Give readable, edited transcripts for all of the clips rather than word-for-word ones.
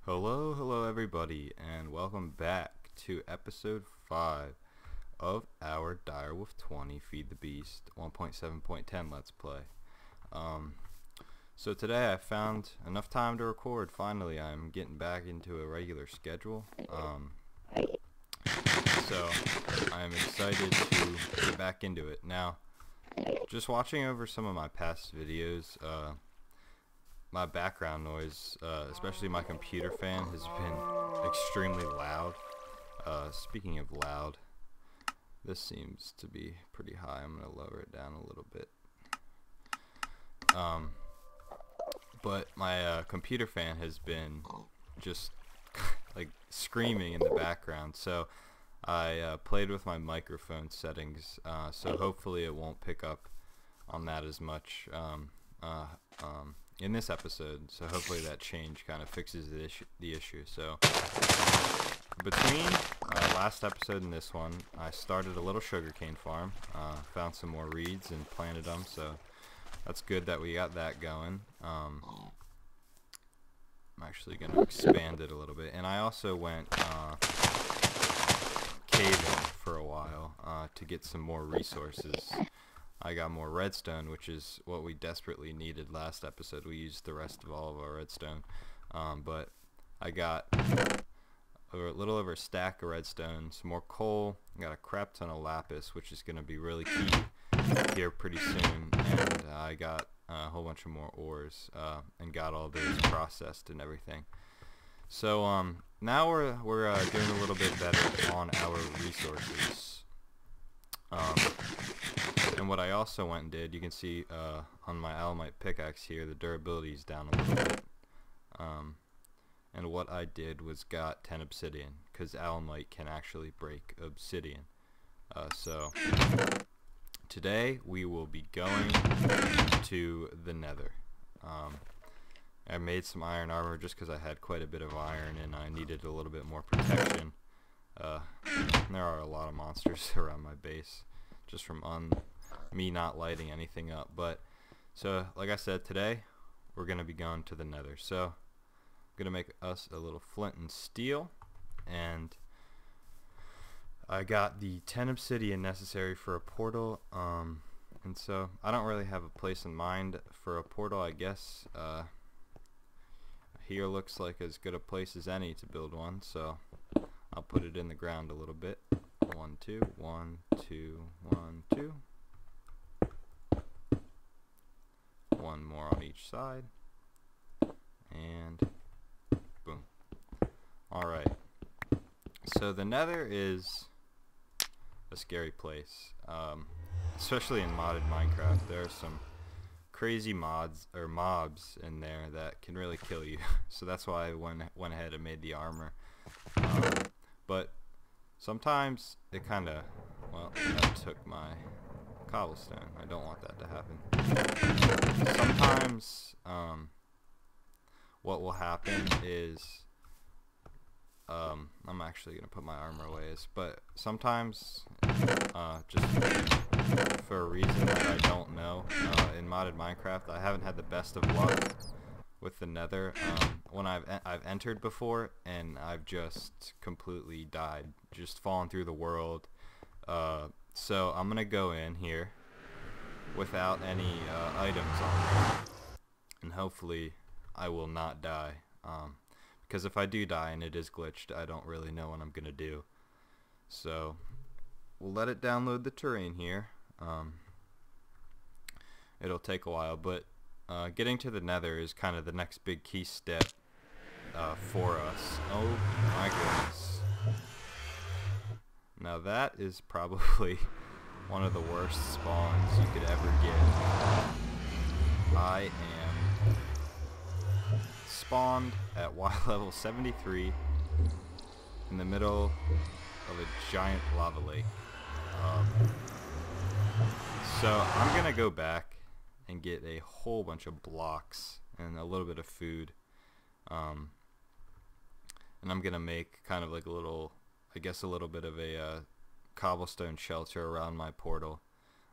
Hello everybody, and welcome back to episode 5 of our Direwolf20 Feed the Beast 1.7.10 Let's Play. So today I found enough time to record. Finally, I'm getting back into a regular schedule. So I'm excited to get back into it. Now, just watching over some of my past videos, my background noise, especially my computer fan, has been extremely loud. Speaking of loud, this seems to be pretty high. I'm going to lower it down a little bit. But my computer fan has been just like screaming in the background, so I played with my microphone settings, so hopefully it won't pick up on that as much in this episode. So hopefully that change kind of fixes the issue. So between last episode and this one, I started a little sugarcane farm, found some more reeds and planted them, so that's good that we got that going. I'm actually going to expand it a little bit, and I also went caving for a while to get some more resources. I got more redstone, which is what we desperately needed last episode. We used the rest of all of our redstone, but I got a little over a stack of redstone, some more coal, I got a crap ton of lapis, which is going to be really key here pretty soon, and I got a whole bunch of more ores, and got all those processed and everything. So now we're doing a little bit better on our resources. And what I also went and did, you can see on my alumite pickaxe here, the durability is down a little bit. And what I did was got 10 obsidian, because alumite can actually break obsidian. So today we will be going to the Nether. I made some iron armor just because I had quite a bit of iron and I needed a little bit more protection. There are a lot of monsters around my base just from me not lighting anything up. But so like I said, today we're gonna be going to the Nether. So I'm gonna make us a little flint and steel, and I got the 10 obsidian necessary for a portal, and so I don't really have a place in mind for a portal. I guess here looks like as good a place as any to build one, so I'll put it in the ground a little bit. 1, 2, 1, 2, 1, 2. One more on each side, and boom. Alright, so the Nether is a scary place, especially in modded Minecraft. There are some crazy mods or mobs in there that can really kill you. So that's why I went ahead and made the armor. But sometimes it kind of, well, that took my cobblestone. I don't want that to happen. Sometimes what will happen is I'm actually gonna put my armor away, but sometimes just for a reason that I don't know, in modded Minecraft I haven't had the best of luck with the Nether. When I've entered before and I've just completely died, just fallen through the world. So I'm gonna go in here without any items on me, and hopefully I will not die, because if I do die and it is glitched, I don't really know what I'm gonna do. So we'll let it download the terrain here. It'll take a while, but getting to the Nether is kind of the next big key step for us. Oh my goodness. Now that is probably one of the worst spawns you could ever get. I am spawned at Y level 73 in the middle of a giant lava lake. So I'm gonna go back and get a whole bunch of blocks and a little bit of food, and I'm gonna make kind of like a little, I guess a little bit of a cobblestone shelter around my portal.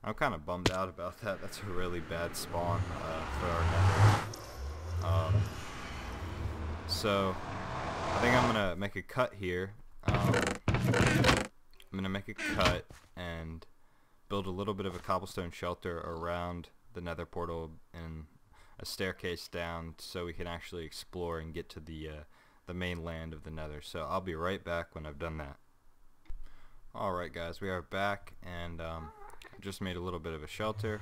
I'm kind of bummed out about that. That's a really bad spawn for our Nether. So I think I'm gonna make a cut here. I'm gonna make a cut and build a little bit of a cobblestone shelter around the Nether portal and a staircase down so we can actually explore and get to the main land of the Nether. So I'll be right back when I've done that. Alright guys, we are back, and just made a little bit of a shelter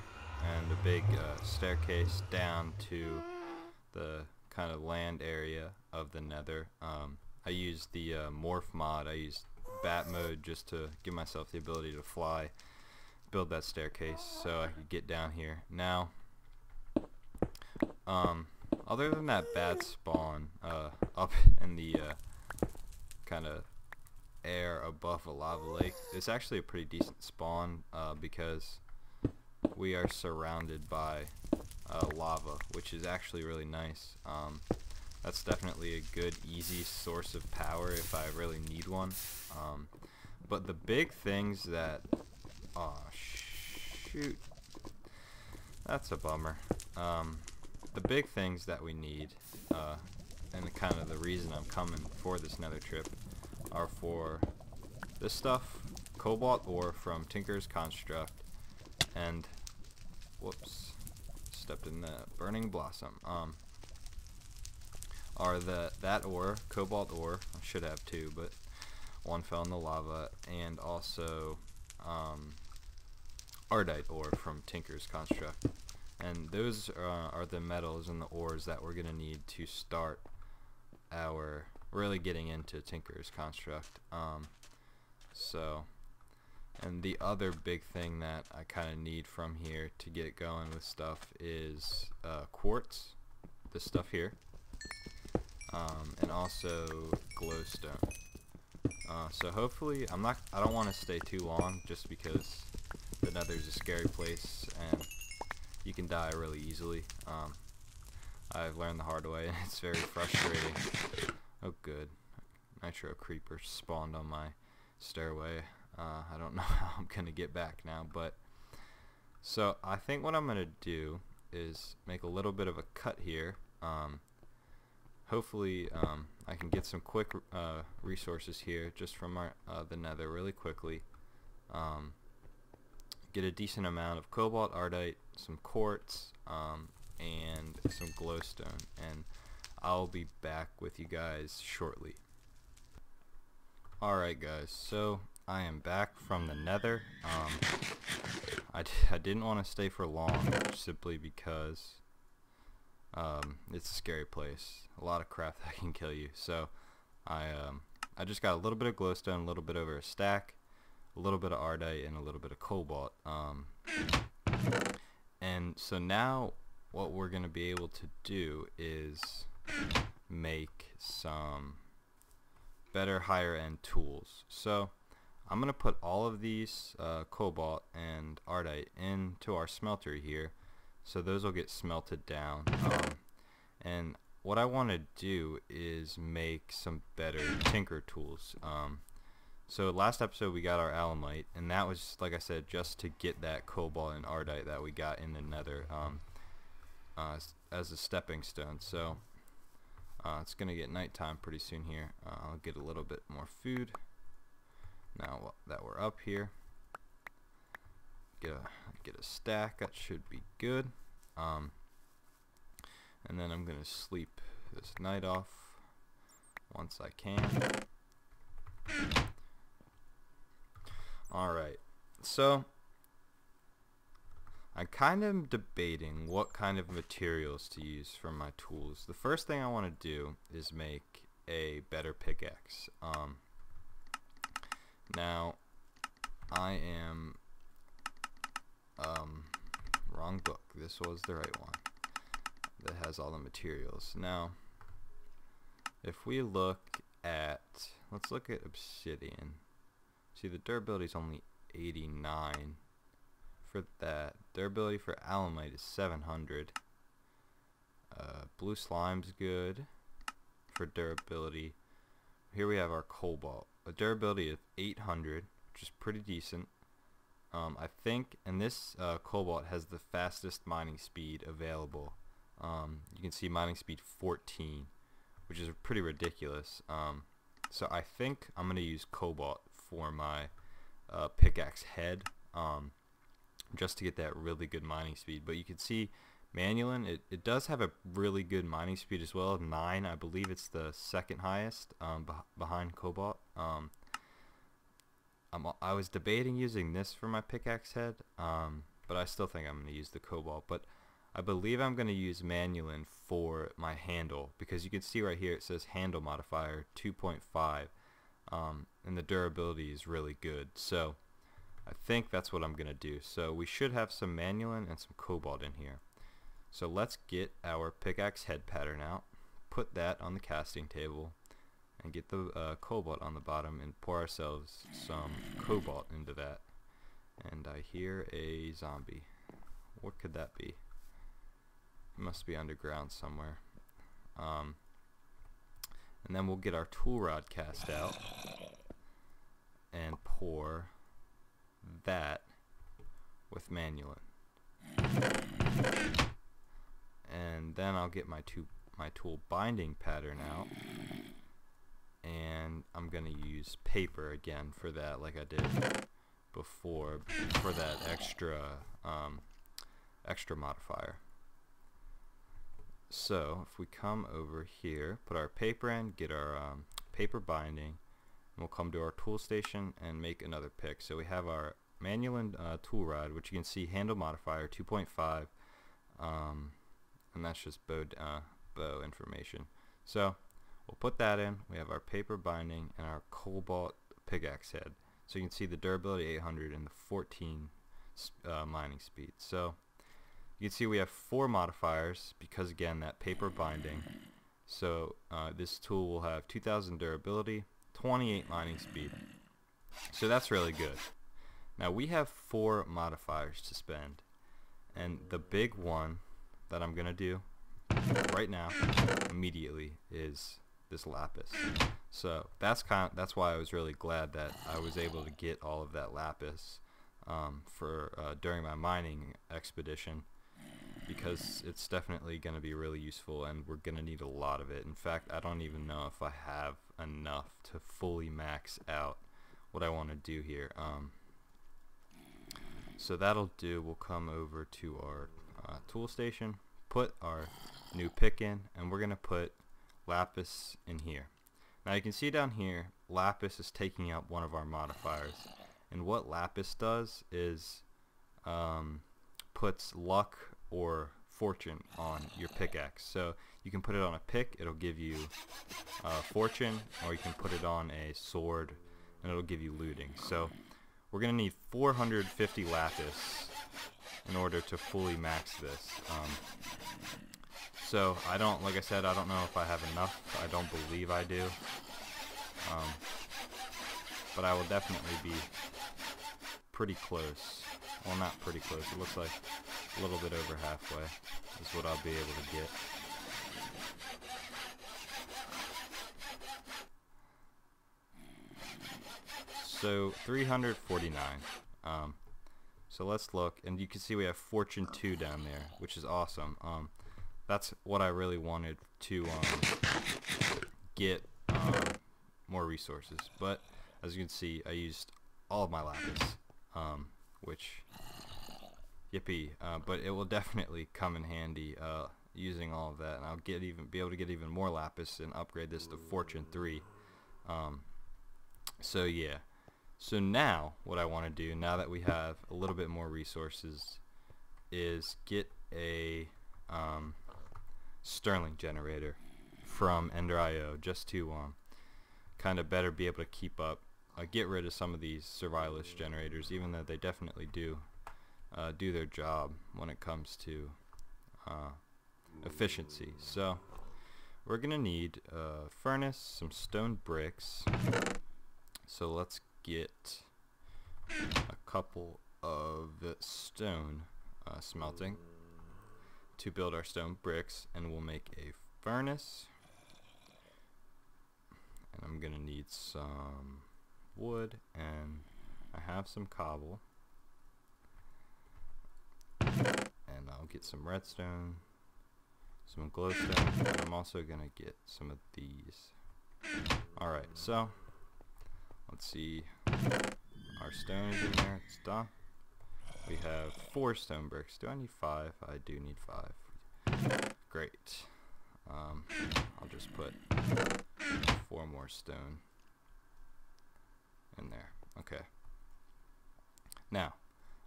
and a big staircase down to the kind of land area of the Nether. I used the morph mod. I used bat mode just to give myself the ability to fly, build that staircase so I could get down here. Now other than that bad spawn up in the kind of air above a lava lake, it's actually a pretty decent spawn because we are surrounded by lava, which is actually really nice. That's definitely a good easy source of power if I really need one. But the big things that, oh shoot, that's a bummer. The big things that we need, and kind of the reason I'm coming for this Nether trip, are for this stuff, cobalt ore from Tinker's Construct, and whoops, stepped in the burning blossom. Are that ore, cobalt ore, I should have two, but one fell in the lava, and also ardite ore from Tinker's Construct. And those are the metals and the ores that we're gonna need to start our really getting into Tinker's Construct. And the other big thing that I kind of need from here to get it going with stuff is quartz, this stuff here, and also glowstone. So hopefully I don't want to stay too long just because the Nether's a scary place and you can die really easily. I've learned the hard way and it's very frustrating. Oh good, nitro creeper spawned on my stairway. I don't know how I'm gonna get back now, but so I think what I'm gonna do is make a little bit of a cut here. Hopefully I can get some quick resources here just from the Nether really quickly. Get a decent amount of cobalt, ardite, some quartz, and some glowstone, and I'll be back with you guys shortly. Alright guys, so I am back from the Nether. I didn't want to stay for long simply because it's a scary place. A lot of crap that can kill you. So I just got a little bit of glowstone, a little bit over a stack, a little bit of ardite, and a little bit of cobalt. And so now what we're going to be able to do is make some better higher end tools. So I'm going to put all of these cobalt and ardite into our smelter here, so those will get smelted down. And what I want to do is make some better tinker tools. So last episode we got our alamite, and that was, like I said, just to get that cobalt and ardite that we got in the Nether as a stepping stone. So it's gonna get nighttime pretty soon here. I'll get a little bit more food now that we're up here. Get a stack, that should be good. And then I'm gonna sleep this night off once I can. Alright, so I kind of debating what kind of materials to use for my tools. The first thing I want to do is make a better pickaxe. Now I am wrong book. This was the right one that has all the materials. Now if we look at, let's look at obsidian. See, the durability is only 89 for that. Durability for alamite is 700. Blue slime's good for durability. Here we have our cobalt. A durability of 800, which is pretty decent. I think, and this cobalt has the fastest mining speed available. You can see mining speed 14, which is pretty ridiculous. So I think I'm going to use cobalt for my pickaxe head, just to get that really good mining speed. But you can see Manulin, it does have a really good mining speed as well, 9. I believe it's the second highest, behind cobalt. I was debating using this for my pickaxe head, but I still think I'm going to use the cobalt. But I believe I'm going to use Manulin for my handle, because you can see right here it says handle modifier 2.5, and the durability is really good. So I think that's what I'm going to do. So we should have some Manulin and some cobalt in here. So let's get our pickaxe head pattern out, put that on the casting table, and get the cobalt on the bottom, and pour ourselves some cobalt into that. And I hear a zombie. What could that be? It must be underground somewhere. And then we'll get our tool rod cast out and pour that with Manulin. And then I'll get my tool binding pattern out, and I'm gonna use paper again for that, like I did before, for that extra modifier. So if we come over here, put our paper in, get our paper binding, and we'll come to our tool station and make another pick. So we have our Manulin tool rod, which you can see handle modifier 2.5, and that's just bow information. So we'll put that in. We have our paper binding and our cobalt pickaxe head. So you can see the durability 800 and the 14 mining speed. So you can see we have 4 modifiers because, again, that paper binding. So this tool will have 2000 durability, 28 mining speed. So that's really good. Now we have 4 modifiers to spend, and the big one that I'm gonna do right now immediately is this lapis. So that's why I was really glad that I was able to get all of that lapis during my mining expedition, because it's definitely going to be really useful, and we're going to need a lot of it. In fact, I don't even know if I have enough to fully max out what I want to do here. So that'll do. We'll come over to our tool station, put our new pick in, and we're going to put lapis in here. Now you can see down here, lapis is taking up one of our modifiers, and what lapis does is puts luck or fortune on your pickaxe. So you can put it on a pick, it'll give you fortune, or you can put it on a sword and it'll give you looting. So we're gonna need 450 lapis in order to fully max this. So like I said, I don't know if I have enough. I don't believe I do, but I will definitely be pretty close. Well, not pretty close. It looks like a little bit over halfway is what I'll be able to get. So 349. So let's look, and you can see we have Fortune 2 down there, which is awesome. That's what I really wanted to get more resources. But as you can see, I used all of my lapis, which yippee! But it will definitely come in handy using all of that, and I'll be able to get even more lapis and upgrade this to Fortune 3. So yeah. So now what I want to do, now that we have a little bit more resources, is get a Sterling generator from Ender.io, just to kind of better be able to keep up, get rid of some of these survivalist generators, even though they definitely do their job when it comes to efficiency. So we're gonna need a furnace, some stone bricks. So let's get a couple of stone smelting to build our stone bricks, and we'll make a furnace. And I'm gonna need some wood, and I have some cobble, and I'll get some redstone, some glowstone, and I'm also gonna get some of these. Alright, so let's see. Our stone is in there, it's done. We have 4 stone bricks. Do I need 5? I do need 5. Great. I'll just put 4 more stone in there. Okay. Now,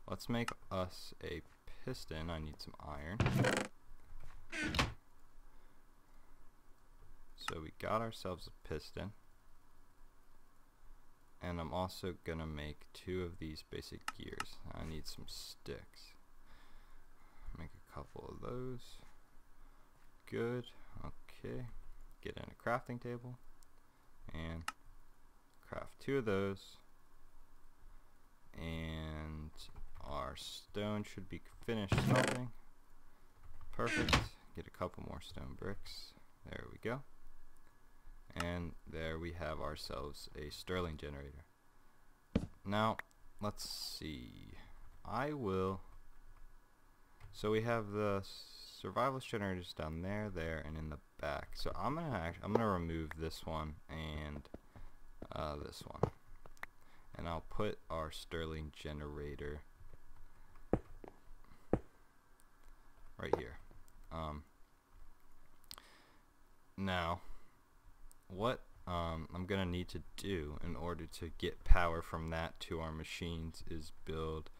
let's make us a piston. I need some iron. So we got ourselves a piston. And I'm also gonna make 2 of these basic gears. I need some sticks. Make a couple of those. Good. Okay. Get in a crafting table and craft 2 of those. And our stone should be finished smelting. Perfect. Get a couple more stone bricks. There we go. And there we have ourselves a Stirling generator. Now, let's see. So we have the survivalist generators down there, and in the back. So I'm gonna remove this one and this one, and I'll put our Stirling generator right here. Now, what I'm gonna need to do in order to get power from that to our machines is build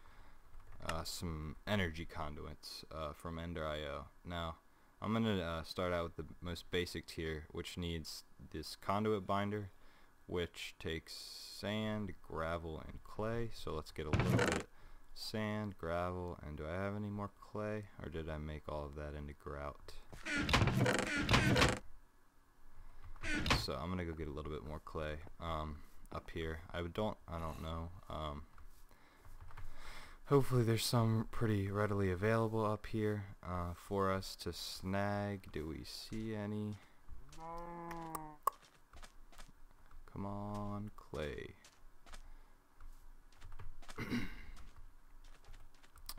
some energy conduits from Ender.io. Now, I'm gonna start out with the most basic tier, which needs this conduit binder, which takes sand, gravel, and clay. So let's get a little bit of sand, gravel, and do I have any more clay, or did I make all of that into grout? So I'm gonna go get a little bit more clay up here. I don't know. Hopefully there's some pretty readily available up here for us to snag. Do we see any? Come on, clay.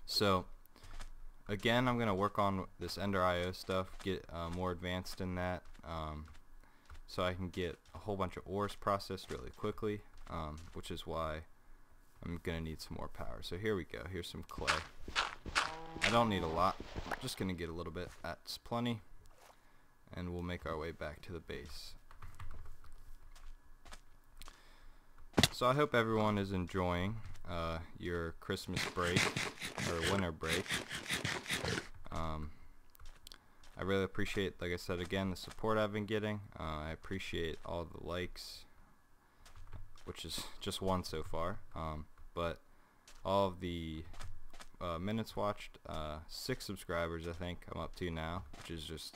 So again, I'm gonna work on this Ender.io stuff, get more advanced in that. So I can get a whole bunch of ores processed really quickly, which is why I'm gonna need some more power. So here we go. Here's some clay. I don't need a lot. I'm just gonna get a little bit. That's plenty, and we'll make our way back to the base. So I hope everyone is enjoying your Christmas break or winter break. I really appreciate, like I said again, the support I've been getting. I appreciate all the likes, which is just 1 so far, but all of the minutes watched, 6 subscribers I think I'm up to now, which is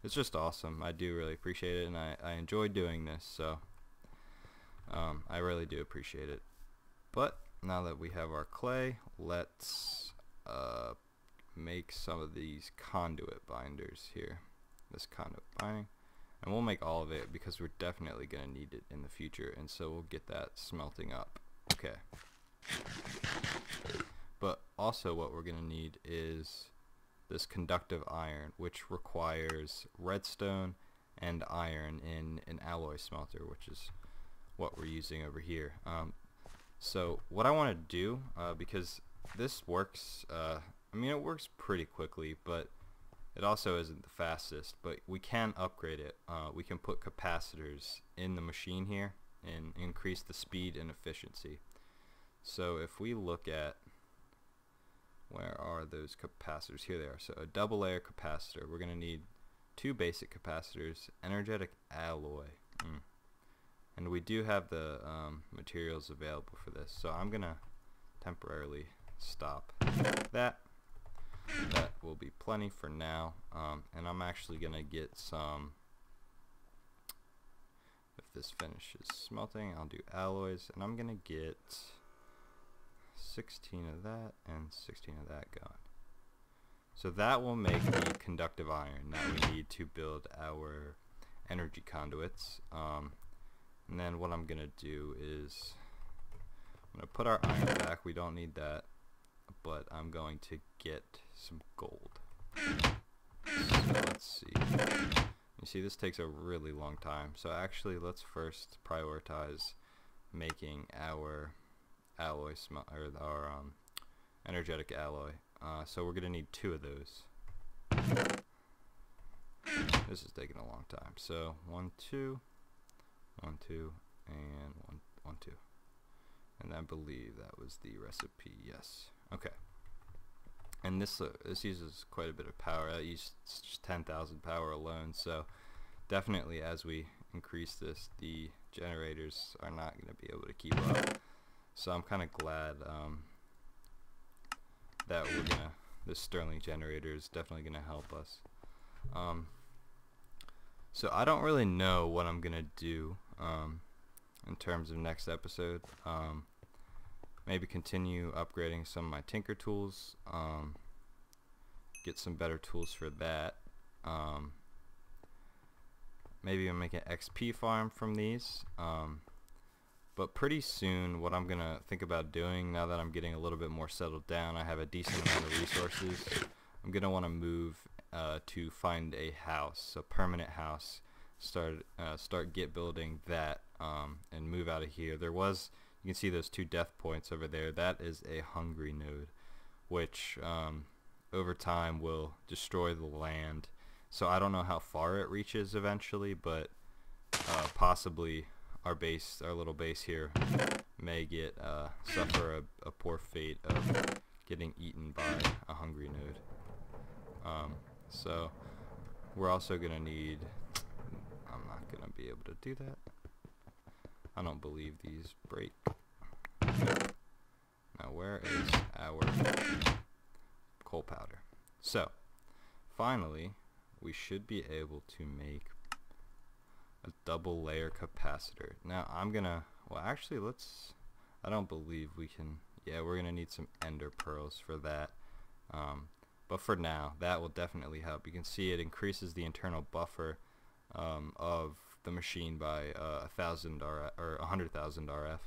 it's just awesome. I do really appreciate it, and I enjoy doing this, so I really do appreciate it. But now that we have our clay, let's make some of these conduit binders here. This conduit binding, and we'll make all of it because we're definitely gonna need it in the future, and so we'll get that smelting up. Okay. But also what we're gonna need is this conductive iron, which requires redstone and iron in an alloy smelter, which is what we're using over here. So what I want to do, because this works, I mean, it works pretty quickly, but it also isn't the fastest, but we can upgrade it. We can put capacitors in the machine here and increase the speed and efficiency. So if we look at, where are those capacitors? Here they are. So a double layer capacitor. We're going to need 2 basic capacitors, energetic alloy. And we do have the materials available for this. So I'm going to temporarily stop that. That will be plenty for now, and I'm actually gonna get some, if this finishes smelting, I'll do alloys, and I'm gonna get 16 of that and 16 of that going. So that will make the conductive iron that we need to build our energy conduits. And then what I'm gonna do is I'm gonna put our iron back. We don't need that, but I'm going to get some gold. So let's see. You see, this takes a really long time. So actually, let's first prioritize making our alloy or our energetic alloy. So we're gonna need 2 of those. This is taking a long time. So 1, 2, 1, 2, and 1, 1, 2. And I believe that was the recipe. Yes. Okay. And this uses quite a bit of power. That uses just 10,000 power alone. So definitely, as we increase this, the generators are not going to be able to keep up. So I'm kind of glad that this Stirling generator is definitely going to help us. So I don't really know what I'm gonna do in terms of next episode. Maybe continue upgrading some of my tinker tools, get some better tools for that. Maybe I'm making an XP farm from these. But pretty soon, what I'm gonna think about doing, now that I'm getting a little bit more settled down, I have a decent amount of resources, I'm gonna want to move to find a house, a permanent house, start get building that, and move out of here. You can see those 2 death points over there. That is a hungry node, which over time will destroy the land. So I don't know how far it reaches eventually, but possibly our little base here may get suffer a poor fate of getting eaten by a hungry node. So we're also gonna need, I'm not gonna be able to do that. I don't believe these break. Now where is our coal powder? So finally we should be able to make a double layer capacitor. Now actually I don't believe we can, yeah, we're gonna need some ender pearls for that. But for now, that will definitely help. You can see it increases the internal buffer of the machine by 1,000 RF, or 100,000 RF.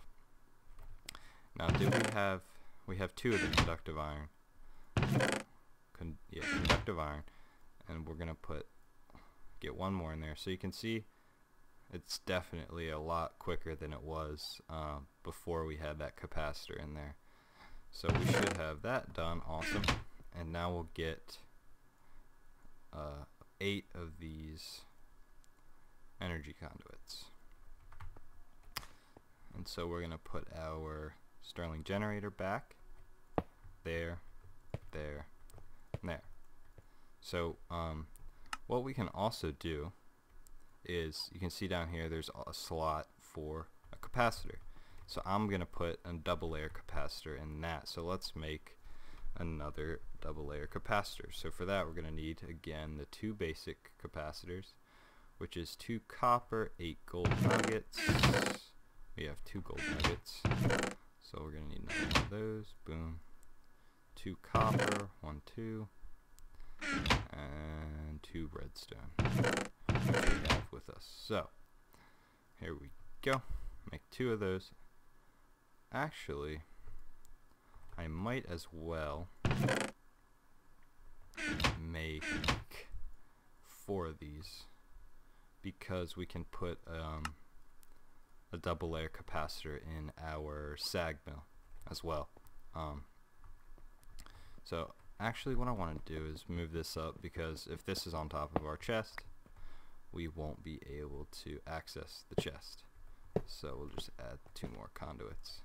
Now, we have 2 of the conductive iron. Conductive iron, and we're gonna get 1 more in there. So you can see it's definitely a lot quicker than it was before we had that capacitor in there. So we should have that done. Awesome. And now we'll get 8 of these energy conduits. And so we're going to put our Stirling generator back there, there, and there. So what we can also do is, you can see down here there's a slot for a capacitor. So I'm going to put a double layer capacitor in that. So let's make another double layer capacitor. So for that, we're going to need, again, the 2 basic capacitors, which is 2 copper, 8 gold nuggets. We have 2 gold nuggets, so we're going to need another one of those. Boom. 2 copper, 1, 2, and 2 redstone, which we have with us. So here we go. Make 2 of those. Actually, I might as well make 4 of these, because we can put a double layer capacitor in our sag mill as well. So actually what I want to do is move this up, because if this is on top of our chest, we won't be able to access the chest. So we'll just add 2 more conduits.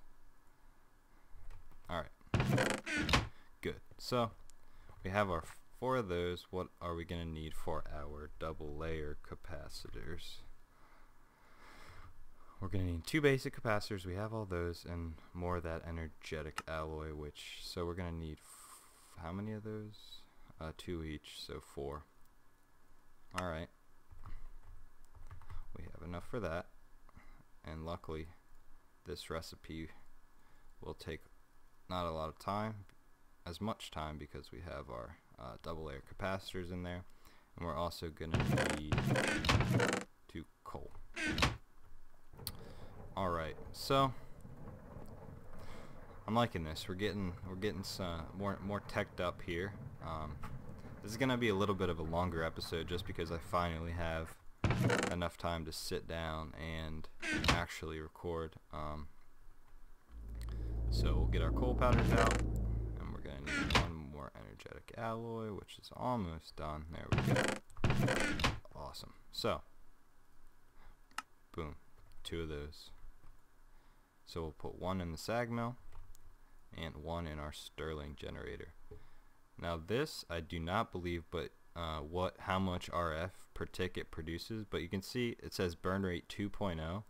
Alright, good. So we have our 4 of those. What are we going to need for our double layer capacitors? We're going to need 2 basic capacitors. We have all those, and more of that energetic alloy, so we're going to need how many of those? 2 each, so 4. Alright, we have enough for that, and luckily this recipe will take not a lot of time, as much time, because we have our double layer capacitors in there, and we're also gonna need 2 coal. Alright, so I'm liking this. We're getting some more teched up here. This is gonna be a little bit of a longer episode just because I finally have enough time to sit down and actually record. So we'll get our coal powders out, and we're gonna need one more energetic alloy, which is almost done. There we go. Awesome. So, boom, 2 of those. So we'll put 1 in the sag mill and 1 in our Stirling generator. Now this I do not believe, but how much RF per tick it produces, but you can see it says burn rate 2.0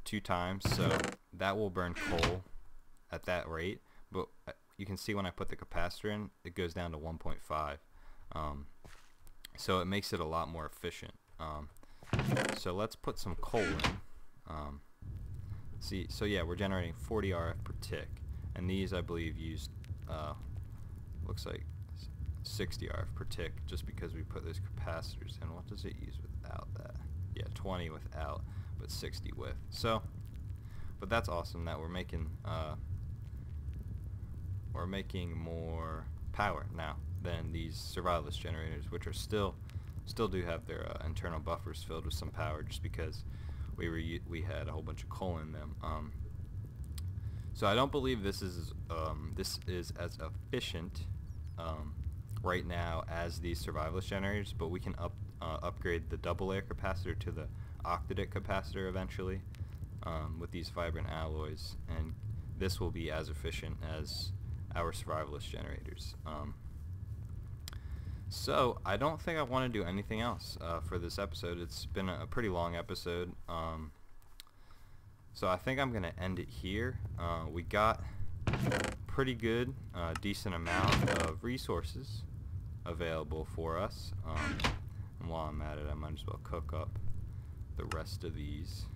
2 times, so that will burn coal at that rate. But you can see when I put the capacitor in, it goes down to 1.5, so it makes it a lot more efficient. So let's put some coal in. So yeah, we're generating 40 RF per tick, and these I believe used looks like 60 RF per tick just because we put those capacitors in. What does it use without that? Yeah, 20 without, but 60 with. So, but that's awesome that we're making more power now than these survivalist generators, which are still do have their internal buffers filled with some power just because we had a whole bunch of coal in them. So I don't believe this is as efficient right now as these survivalist generators, but we can upgrade the double layer capacitor to the octadic capacitor eventually with these vibrant alloys, and this will be as efficient as our survivalist generators. So I don't think I want to do anything else for this episode. It's been a pretty long episode, so I think I'm gonna end it here. We got pretty good, decent amount of resources available for us, and while I'm at it, I might as well cook up the rest of these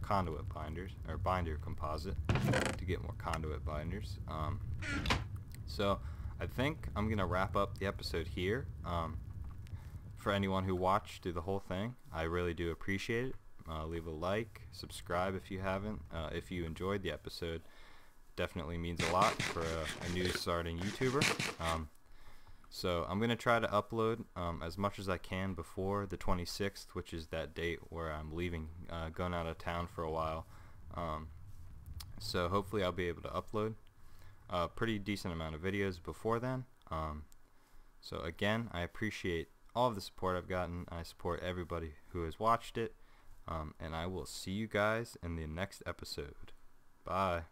conduit binders, or binder composite, to get more conduit binders. So I think I'm gonna wrap up the episode here. For anyone who watched through the whole thing, I really do appreciate it. Leave a like, subscribe if you haven't. If you enjoyed the episode, definitely means a lot for a new starting YouTuber. So I'm gonna try to upload as much as I can before the 26th, which is that date where I'm leaving, going out of town for a while. So hopefully I'll be able to upload a pretty decent amount of videos before then. So again, I appreciate all of the support I've gotten. I support everybody who has watched it, and I will see you guys in the next episode. Bye.